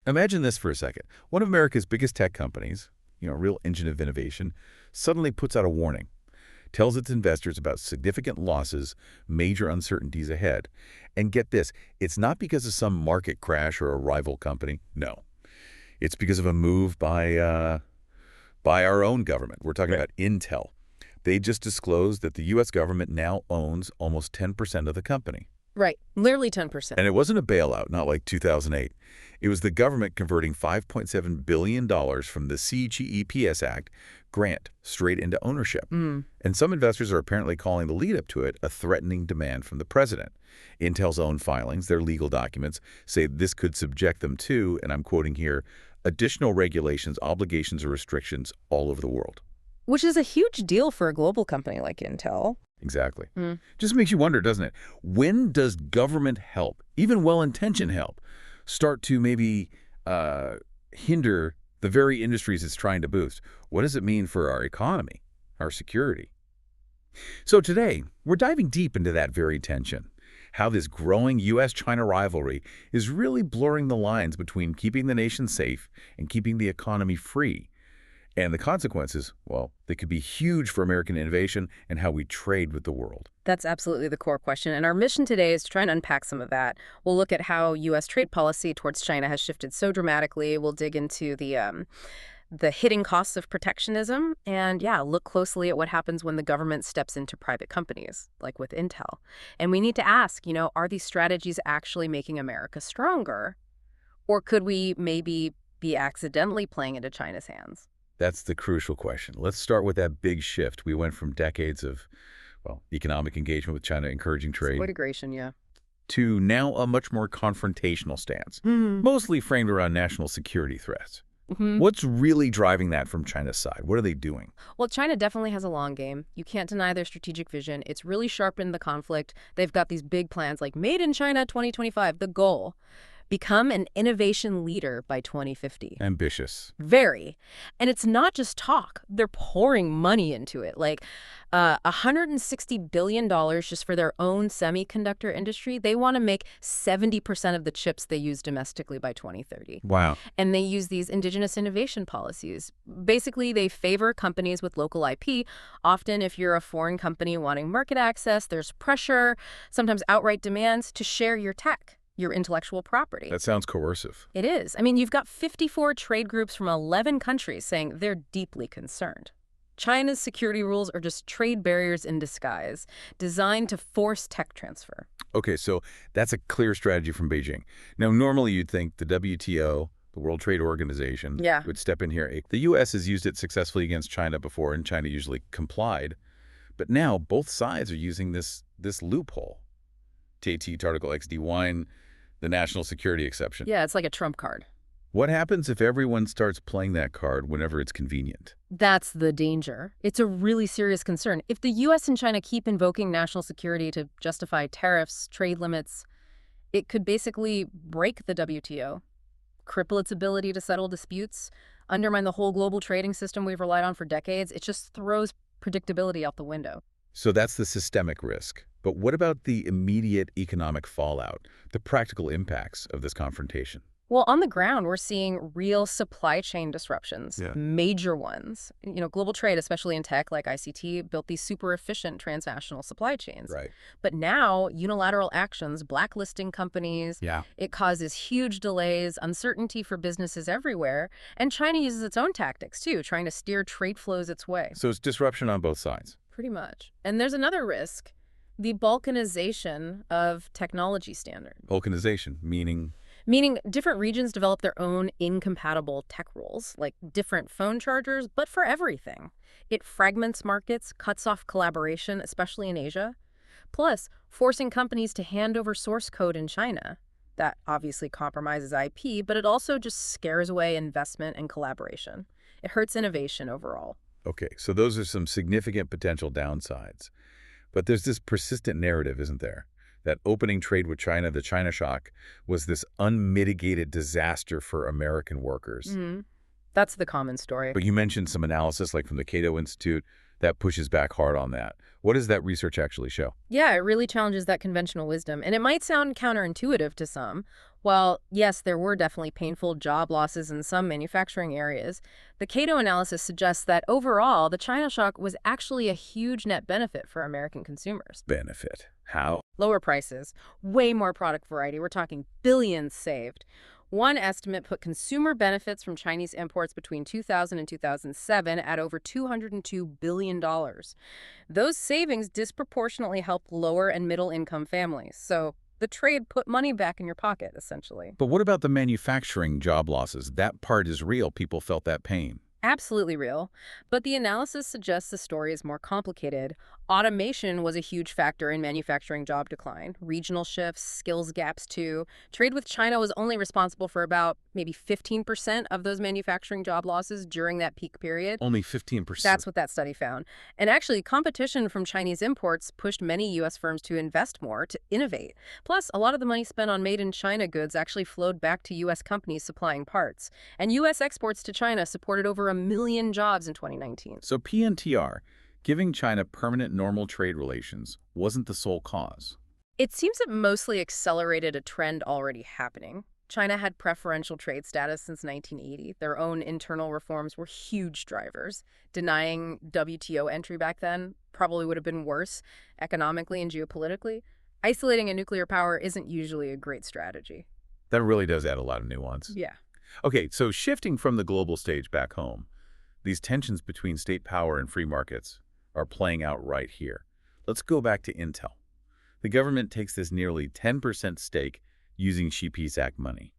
Imagine this for a second. One of America's biggest tech companies, a real engine of innovation, suddenly puts out a warning, tells its investors about significant losses, major uncertainties ahead. And get this, it's not because of some market crash or a rival company. No. It's because of a move by our own government. We're talking about Intel. They just disclosed that the U.S. government now owns almost 10% of the company. Right, literally 10%. And it wasn't a bailout, not like 2008. It was the government converting $5.7 billion from the CGEPS Act grant straight into ownership. And some investors are apparently calling the lead-up to it a threatening demand from the president. Intel's own filings, their legal documents, say this could subject them to, and I'm quoting here, additional regulations, obligations, or restrictions all over the world. Which is a huge deal for a global company like Intel. Exactly. Just makes you wonder, doesn't it? When does government help, even well-intentioned help, start to maybe hinder the very industries it's trying to boost? What does it mean for our economy, our security? So today, we're diving deep into that very tension, how this growing U.S.-China rivalry is really blurring the lines between keeping the nation safe and keeping the economy free. And the consequences, well, they could be huge for American innovation and how we trade with the world. That's absolutely the core question. And our mission today is to try and unpack some of that. We'll look at how U.S. trade policy towards China has shifted so dramatically. We'll dig into the hidden costs of protectionism and, look closely at what happens when the government steps into private companies, like with Intel. And we need to ask, are these strategies actually making America stronger? Or could we maybe be accidentally playing into China's hands? That's the crucial question. Let's start with that big shift. We went from decades of, economic engagement with China, encouraging trade. Integration, to now a much more confrontational stance, mostly framed around national security threats. What's really driving that from China's side? What are they doing? Well, China definitely has a long game. You can't deny their strategic vision. It's really sharpened the conflict. They've got these big plans like Made in China 2025, the goal. Become an innovation leader by 2050. Ambitious. Very. And it's not just talk. They're pouring money into it, like $160 billion just for their own semiconductor industry. They want to make 70% of the chips they use domestically by 2030. Wow. And they use these indigenous innovation policies. Basically, they favor companies with local IP. Often, if you're a foreign company wanting market access, there's pressure, sometimes outright demands to share your tech, your intellectual property. That sounds coercive. It is. I mean, you've got 54 trade groups from 11 countries saying they're deeply concerned. China's security rules are just trade barriers in disguise, designed to force tech transfer. Okay, so that's a clear strategy from Beijing. Now, normally you'd think the WTO, the World Trade Organization, would step in here. The U.S. has used it successfully against China before, and China usually complied. But now both sides are using this loophole. TAT, Article XD1, the national security exception. Yeah, it's like a trump card. What happens if everyone starts playing that card whenever it's convenient? That's the danger. It's a really serious concern. If the U.S. and China keep invoking national security to justify tariffs, trade limits, it could basically break the WTO, cripple its ability to settle disputes, undermine the whole global trading system we've relied on for decades. It just throws predictability out the window. So that's the systemic risk. But what about the immediate economic fallout, the practical impacts of this confrontation? Well, on the ground, we're seeing real supply chain disruptions, major ones. Global trade, especially in tech like ICT, built these super efficient transnational supply chains. Right. But now, unilateral actions, blacklisting companies, it causes huge delays, uncertainty for businesses everywhere. And China uses its own tactics, too, trying to steer trade flows its way. So it's disruption on both sides. Pretty much. And there's another risk, the balkanization of technology standards. Balkanization, meaning? Meaning different regions develop their own incompatible tech rules, like different phone chargers, but for everything. It fragments markets, cuts off collaboration, especially in Asia. Plus, forcing companies to hand over source code in China. That obviously compromises IP, but it also just scares away investment and collaboration. It hurts innovation overall. Okay, so those are some significant potential downsides. But there's this persistent narrative, isn't there? That opening trade with China, the China shock, was this unmitigated disaster for American workers. That's the common story. But you mentioned some analysis, like from the Cato Institute, that pushes back hard on that. What does that research actually show? Yeah, it really challenges that conventional wisdom. And it might sound counterintuitive to some. While, yes, there were definitely painful job losses in some manufacturing areas, the Cato analysis suggests that overall, the China shock was actually a huge net benefit for American consumers. Benefit. How? Lower prices, way more product variety. We're talking billions saved. One estimate put consumer benefits from Chinese imports between 2000 and 2007 at over $202 billion. Those savings disproportionately helped lower and middle income families. So the trade put money back in your pocket, essentially. But what about the manufacturing job losses? That part is real. People felt that pain. Absolutely real. But the analysis suggests the story is more complicated. Automation was a huge factor in manufacturing job decline. Regional shifts, skills gaps too. Trade with China was only responsible for about maybe 15% of those manufacturing job losses during that peak period. Only 15%. That's what that study found. And actually, competition from Chinese imports pushed many U.S. firms to invest more, to innovate. Plus, a lot of the money spent on made-in-China goods actually flowed back to U.S. companies supplying parts. And U.S. exports to China supported over 1 million jobs in 2019. So PNTR, giving China permanent normal trade relations, wasn't the sole cause. It seems it mostly accelerated a trend already happening. China had preferential trade status since 1980. Their own internal reforms were huge drivers. Denying WTO entry back then probably would have been worse economically and geopolitically. Isolating a nuclear power isn't usually a great strategy. That really does add a lot of nuance. Yeah. Okay, so shifting from the global stage back home, these tensions between state power and free markets are playing out right here. Let's go back to Intel. The government takes this nearly 10% stake using Xi Peace Act money.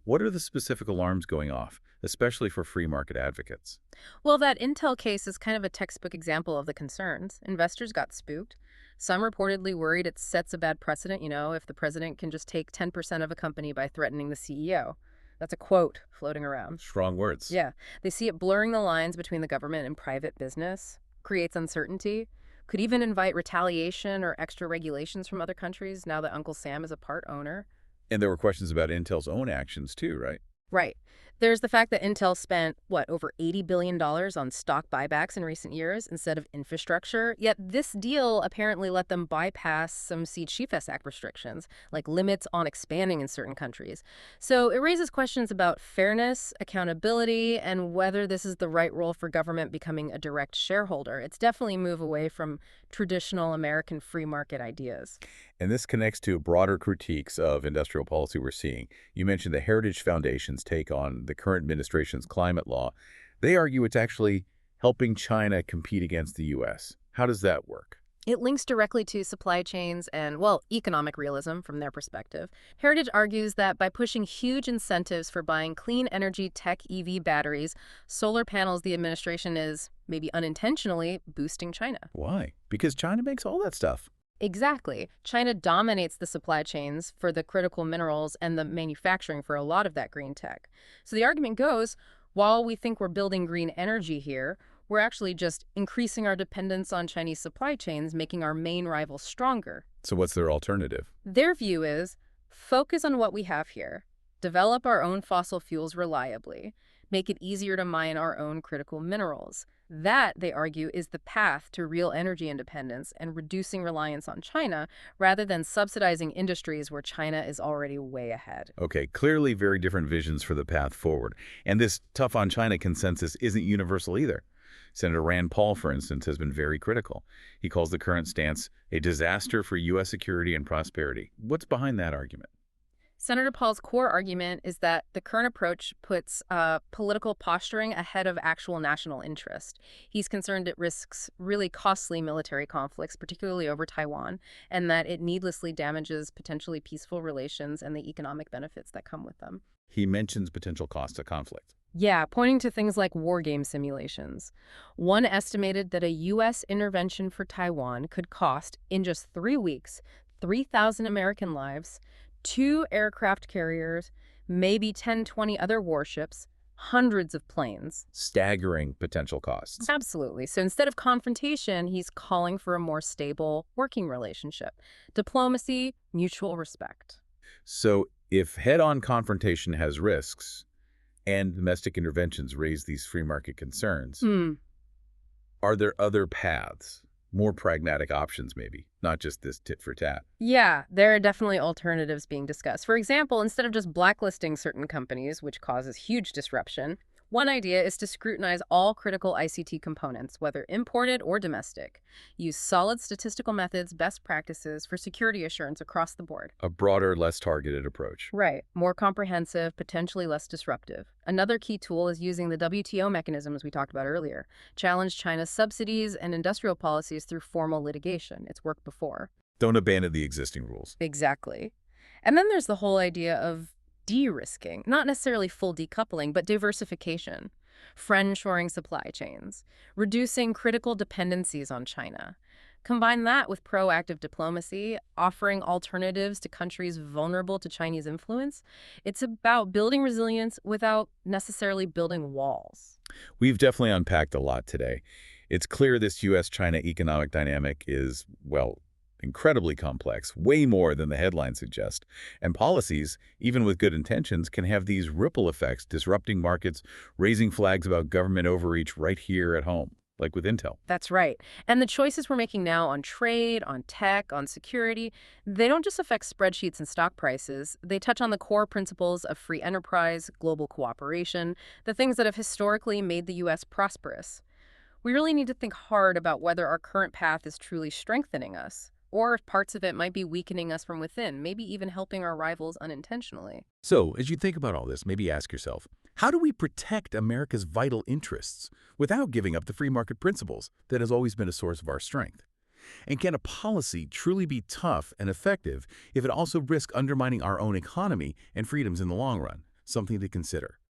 What are the specific alarms going off, especially for free market advocates? Well, that Intel case is kind of a textbook example of the concerns. Investors got spooked. Some reportedly worried it sets a bad precedent, if the president can just take 10% of a company by threatening the CEO. That's a quote floating around. Strong words. Yeah. They see it blurring the lines between the government and private business, creates uncertainty, could even invite retaliation or extra regulations from other countries now that Uncle Sam is a part owner. And there were questions about Intel's own actions too, right? Right. There's the fact that Intel spent, over $80 billion on stock buybacks in recent years instead of infrastructure, yet this deal apparently let them bypass some CHIPS Act restrictions, like limits on expanding in certain countries. So it raises questions about fairness, accountability, and whether this is the right role for government becoming a direct shareholder. It's definitely a move away from traditional American free market ideas. And this connects to broader critiques of industrial policy we're seeing. You mentioned the Heritage Foundation's take on the current administration's climate law. They argue it's actually helping China compete against the U.S. How does that work? It links directly to supply chains and, economic realism from their perspective. Heritage argues that by pushing huge incentives for buying clean energy tech EV batteries, solar panels, the administration is, maybe unintentionally, boosting China. Why? Because China makes all that stuff. Exactly. China dominates the supply chains for the critical minerals and the manufacturing for a lot of that green tech. So the argument goes, while we think we're building green energy here, we're actually just increasing our dependence on Chinese supply chains, making our main rival stronger. So what's their alternative? Their view is, focus on what we have here, develop our own fossil fuels reliably, make it easier to mine our own critical minerals. That, they argue, is the path to real energy independence and reducing reliance on China rather than subsidizing industries where China is already way ahead. Okay, clearly very different visions for the path forward. And this tough on China consensus isn't universal either. Senator Rand Paul, for instance, has been very critical. He calls the current stance a disaster for U.S. security and prosperity. What's behind that argument? Senator Paul's core argument is that the current approach puts political posturing ahead of actual national interest. He's concerned it risks really costly military conflicts, particularly over Taiwan, and that it needlessly damages potentially peaceful relations and the economic benefits that come with them. He mentions potential costs of conflict. Yeah, pointing to things like war game simulations. One estimated that a U.S. intervention for Taiwan could cost, in just 3 weeks, 3,000 American lives, 2 aircraft carriers, maybe 10, 20 other warships, hundreds of planes. Staggering potential costs. Absolutely. So instead of confrontation, he's calling for a more stable working relationship. Diplomacy, mutual respect. So if head-on confrontation has risks and domestic interventions raise these free market concerns, are there other paths? More pragmatic options, maybe, not just this tit for tat. Yeah, there are definitely alternatives being discussed. For example, instead of just blacklisting certain companies, which causes huge disruption, one idea is to scrutinize all critical ICT components, whether imported or domestic. Use solid statistical methods, best practices for security assurance across the board. A broader, less targeted approach. Right. More comprehensive, potentially less disruptive. Another key tool is using the WTO mechanisms we talked about earlier. Challenge China's subsidies and industrial policies through formal litigation. It's worked before. Don't abandon the existing rules. Exactly. And then there's the whole idea of de-risking, not necessarily full decoupling, but diversification, friend-shoring supply chains, reducing critical dependencies on China. Combine that with proactive diplomacy, offering alternatives to countries vulnerable to Chinese influence. It's about building resilience without necessarily building walls. We've definitely unpacked a lot today. It's clear this U.S.-China economic dynamic is, well, incredibly complex, way more than the headlines suggest. And policies, even with good intentions, can have these ripple effects, disrupting markets, raising flags about government overreach right here at home, like with Intel. That's right. And the choices we're making now on trade, on tech, on security, they don't just affect spreadsheets and stock prices. They touch on the core principles of free enterprise, global cooperation, the things that have historically made the U.S. prosperous. We really need to think hard about whether our current path is truly strengthening us, or if parts of it might be weakening us from within, maybe even helping our rivals unintentionally. So, as you think about all this, maybe ask yourself, how do we protect America's vital interests without giving up the free market principles that has always been a source of our strength? And can a policy truly be tough and effective if it also risks undermining our own economy and freedoms in the long run? Something to consider.